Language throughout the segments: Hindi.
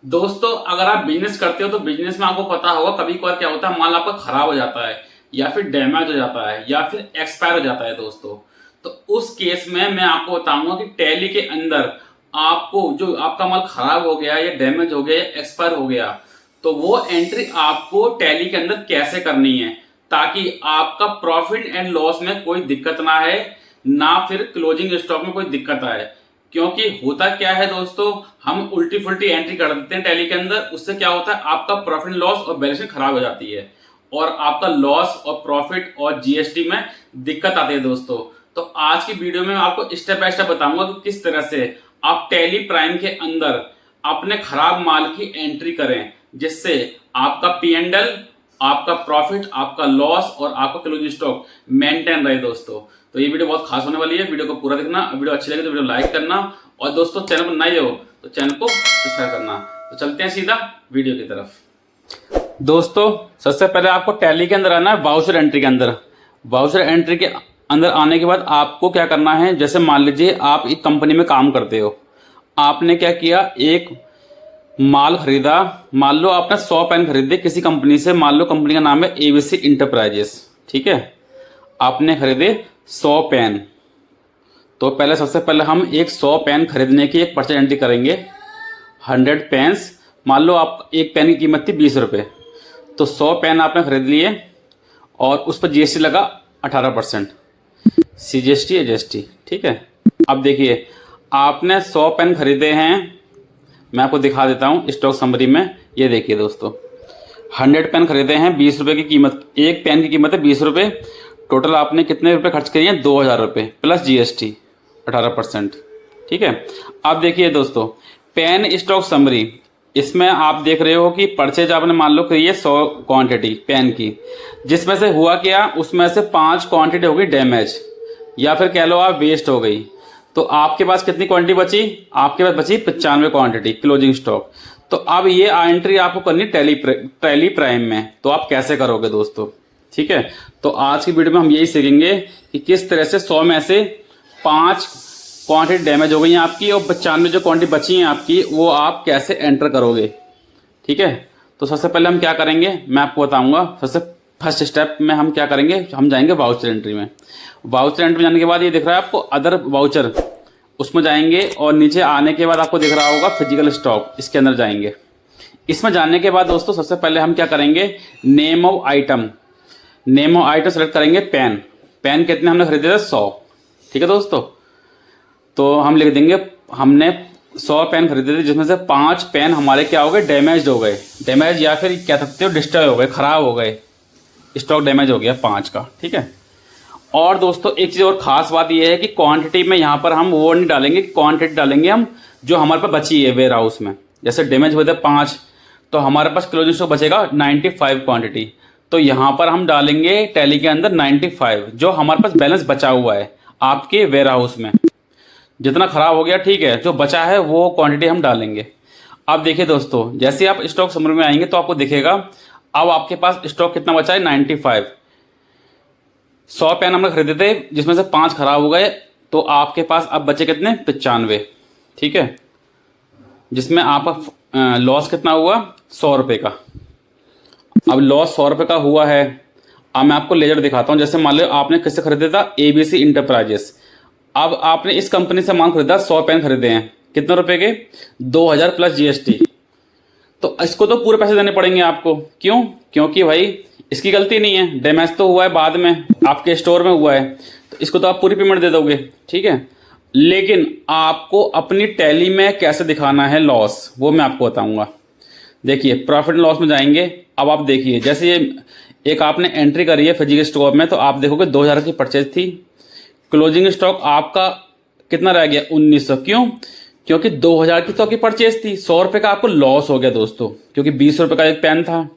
दोस्तों, अगर आप बिजनेस करते हो तो बिजनेस में आपको पता होगा कभी कभार क्या होता है, माल आपका खराब हो जाता है या फिर डैमेज हो जाता है या फिर एक्सपायर हो जाता है दोस्तों। तो उस केस में मैं आपको बताऊंगा कि टैली के अंदर आपको जो आपका माल खराब हो गया या डैमेज हो गया या एक्सपायर हो गया, तो वो एंट्री आपको टैली के अंदर कैसे करनी है ताकि आपका प्रॉफिट एंड लॉस में कोई दिक्कत ना है, ना फिर क्लोजिंग स्टॉक में कोई दिक्कत आए। क्योंकि होता क्या है दोस्तों, हम उल्टी फुल्टी एंट्री कर देते हैं टैली के अंदर, उससे क्या होता है आपका प्रॉफिट लॉस और बैलेंस शीट खराब हो जाती है और आपका लॉस और प्रॉफिट और जीएसटी में दिक्कत आती है दोस्तों। तो आज की वीडियो में आपको स्टेप बाय स्टेप बताऊंगा कि किस तरह से आप टैली प्राइम के अंदर अपने खराब माल की एंट्री करें, जिससे आपका पी&एल, आपका प्रॉफिट, आपका लॉस और आपका क्लोजिंग स्टॉक मेंटेन रहे दोस्तों। तो ये वीडियो बहुत खास होने वाली है, वीडियो को पूरा देखना। वीडियो अच्छी लगे तो वीडियो लाइक करना और दोस्तों चैनल पर नए हो तो चैनल को सब्सक्राइब करना। तो चलते हैं सीधा वीडियो की तरफ। दोस्तों, सबसे पहले आपको टैली के अंदर आना है, वाउचर एंट्री के अंदर। वाउचर एंट्री के अंदर आने के बाद आपको क्या करना है, जैसे मान लीजिए आप एक कंपनी में काम करते हो, आपने क्या किया, एक माल खरीदा। मान लो आपने 100 पेन खरीदे किसी कंपनी से, मान लो कंपनी का नाम है एबीसी इंटरप्राइजेस, ठीक है। आपने खरीदे 100 पेन, तो पहले सबसे पहले हम एक 100 पेन खरीदने की एक परचेज एंट्री करेंगे। 100 पेन्स, मान लो आप एक पेन की कीमत थी 20 रुपये, तो 100 पेन आपने खरीद लिए और उस पर जीएसटी लगा 18%, सीजीएसटी या जीएसटी, ठीक है। अब देखिए, आपने 100 पेन खरीदे हैं, मैं आपको दिखा देता हूँ स्टॉक समरी में। ये देखिए दोस्तों, 100 पेन खरीदे हैं, 20 रुपये की कीमत, एक पेन की कीमत है 20 रुपये। टोटल आपने कितने रुपए खर्च किए हैं, 2000 रुपये प्लस जीएसटी 18%, ठीक है। अब देखिए दोस्तों, पेन स्टॉक समरी, इसमें आप देख रहे हो कि परचेज आपने मान लो करी है 100 क्वांटिटी पेन की, जिसमें से हुआ क्या, उसमें से 5 क्वांटिटी हो गई डैमेज या फिर कह लो आप वेस्ट हो गई। तो आपके पास कितनी क्वांटिटी बची, आपके पास बची 95 क्वांटिटी क्लोजिंग स्टॉक। तो अब ये एंट्री आपको करनी टैली प्राइम में, तो आप कैसे करोगे दोस्तों, ठीक है। तो आज की वीडियो में हम यही सीखेंगे कि किस तरह से 100 में से 5 क्वांटिटी डैमेज हो गई हैं आपकी और 95 जो क्वांटिटी बची हैं आपकी, वो आप कैसे एंटर करोगे, ठीक है। तो सबसे पहले हम क्या करेंगे मैं आपको बताऊंगा। सबसे फर्स्ट स्टेप में हम क्या करेंगे, हम जाएंगे वाउचर एंट्री में। वाउचर एंट्री में जाने के बाद ये दिख रहा है आपको अदर वाउचर, उसमें जाएंगे और नीचे आने के बाद आपको दिख रहा होगा फिजिकल स्टॉक, इसके अंदर जाएंगे। इसमें जाने के बाद दोस्तों सबसे पहले हम क्या करेंगे, नेम ऑफ आइटम सेलेक्ट करेंगे। पेन कितने हमने खरीदे थे, 100, ठीक है दोस्तों। तो हम लिख देंगे हमने 100 पेन खरीदे थे, जिसमें से 5 पेन हमारे क्या हो गए, डैमेज हो गए। डैमेज या फिर कह सकते हो डिस्ट्रॉय हो गए, खराब हो गए, स्टॉक डैमेज हो गया 5 का, ठीक है। और दोस्तों एक चीज़ और खास बात यह है कि क्वांटिटी में यहाँ पर हम वो नहीं डालेंगे, क्वांटिटी डालेंगे हम जो हमारे पास बची है वेयर हाउस में। जैसे डैमेज हुए थे 5, तो हमारे पास क्लोजिंग स्टॉक बचेगा 95 क्वांटिटी, तो यहाँ पर हम डालेंगे टैली के अंदर 95, जो हमारे पास बैलेंस बचा हुआ है आपके वेयर हाउस में। जितना खराब हो गया ठीक है, जो बचा है वो क्वांटिटी हम डालेंगे। अब देखिए दोस्तों, जैसे आप स्टॉक समरी में आएंगे तो आपको दिखेगा अब आपके पास स्टॉक कितना बचा है, 95। 100 पेन हमने खरीदे थे जिसमें से 5 खराब हो गए, तो आपके पास अब बचे कितने, 95, ठीक है। जिसमें आपका लॉस कितना हुआ, 100 रुपये का। अब लॉस 100 रुपये का हुआ है। अब मैं आपको लेजर दिखाता हूँ। जैसे मान लो आपने किससे खरीदा था, एबीसी इंटरप्राइजेस। अब आपने इस कंपनी से माल खरीदा, 100 पेन खरीदे हैं, कितने रुपए के, 2000 प्लस जीएसटी। तो इसको तो पूरे पैसे देने पड़ेंगे आपको। क्यों, क्योंकि भाई इसकी गलती नहीं है, डैमेज तो हुआ है बाद में, आपके स्टोर में हुआ है, तो इसको तो आप पूरी पेमेंट दे दोगे, ठीक है। लेकिन आपको अपनी टैली में कैसे दिखाना है लॉस, वो मैं आपको बताऊंगा। देखिए प्रॉफिट एंड लॉस में जाएंगे। अब आप देखिए, जैसे ये एक आपने एंट्री करी है फिजिकल स्टोर में, तो आप देखोगे 2000 की परचेज थी, क्लोजिंग स्टॉक आपका कितना रह गया, 1900। क्यों, क्योंकि 2000 की तो आपकी परचेज थी, 100 रुपये का आपको लॉस हो गया दोस्तों, क्योंकि 20 रुपये का एक पेन था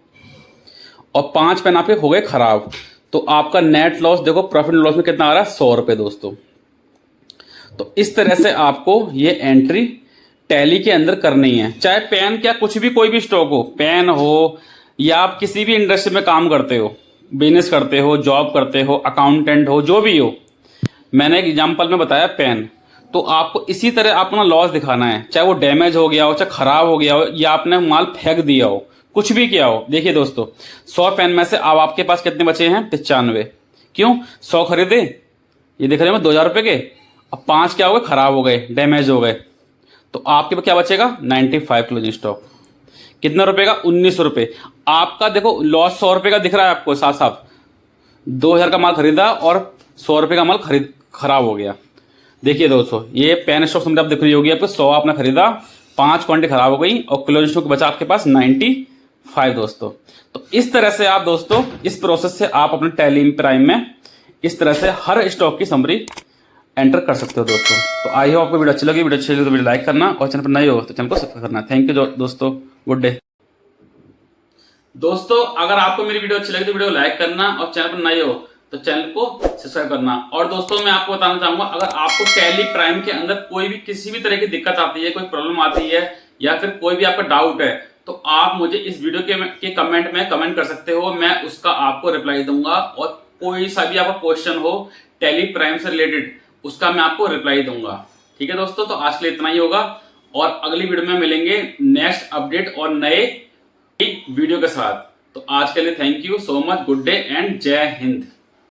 और 5 पेन आपके हो गए खराब। तो आपका नेट लॉस देखो, प्रॉफिट एंड लॉस में कितना आ रहा है, 100 रुपये दोस्तों। तो इस तरह से आपको ये एंट्री टैली के अंदर करनी है। चाहे पेन क्या, कुछ भी, कोई भी स्टॉक हो, पेन हो या आप किसी भी इंडस्ट्री में काम करते हो, बिजनेस करते हो, जॉब करते हो, अकाउंटेंट हो, जो भी हो। मैंने एक एग्जांपल में बताया पेन, तो आपको इसी तरह अपना लॉस दिखाना है, चाहे वो डैमेज हो गया हो, चाहे खराब हो गया हो, या आपने माल फेंक दिया हो, कुछ भी किया हो। देखिए दोस्तों, 100 पेन में से अब आपके पास कितने बचे हैं? 95। क्यों? 100 खरीदे, ये देख रहे हो 2000 रुपए के, अब 5 क्या हो गए? खराब हो गए, डैमेज हो गए, तो आपके पास क्या बचेगा? 95 क्लोजिंग स्टॉक। कितना रुपए का? 1900 रुपए। आपका देखो लॉस 100 रुपए का दिख रहा है आपको, साथ साथ 2000 का माल खरीदा और 100 रुपए का माल खराब हो गया। देखिए दोस्तों, ये पेन स्टॉक समझ आप दिख रही होगी आपको, 100 आपने खरीदा, 5 क्वांटिटी खराब हो गई और क्लोजिंग स्टॉक बचा आपके पास 95 दोस्तों। तो इस तरह से आप दोस्तों, इस प्रोसेस से आप अपने टैली प्राइम में इस तरह से हर स्टॉक की समरी एंटर कर सकते हो दोस्तों। तो आई होप आपको वीडियो अच्छी लगी। वीडियो अच्छी लगी तो वीडियो लाइक करना, और चैनल पर नए हो तो चैनल को सब्सक्राइब करना। थैंक यू दोस्तों, गुड डे। दोस्तों अगर आपको मेरी वीडियो अच्छी लगी तो वीडियो लाइक करना, और चैनल पर नए हो तो चैनल को सब्सक्राइब करना। और दोस्तों मैं आपको बताना चाहूंगा, अगर आपको टैली प्राइम के अंदर कोई भी किसी भी तरह की दिक्कत आती है, कोई प्रॉब्लम आती है, या फिर कोई भी आपका डाउट है, तो आप मुझे इस वीडियो के कमेंट में कमेंट कर सकते हो, मैं उसका आपको रिप्लाई दूंगा। और कोई सा भी आपका क्वेश्चन हो टैली प्राइम से रिलेटेड, उसका मैं आपको रिप्लाई दूंगा। ठीक है दोस्तों, तो आज के लिए इतना ही होगा, और अगली वीडियो में मिलेंगे नेक्स्ट अपडेट और नए वीडियो के साथ। तो आज के लिए thank you so much, good day and जय हिंद।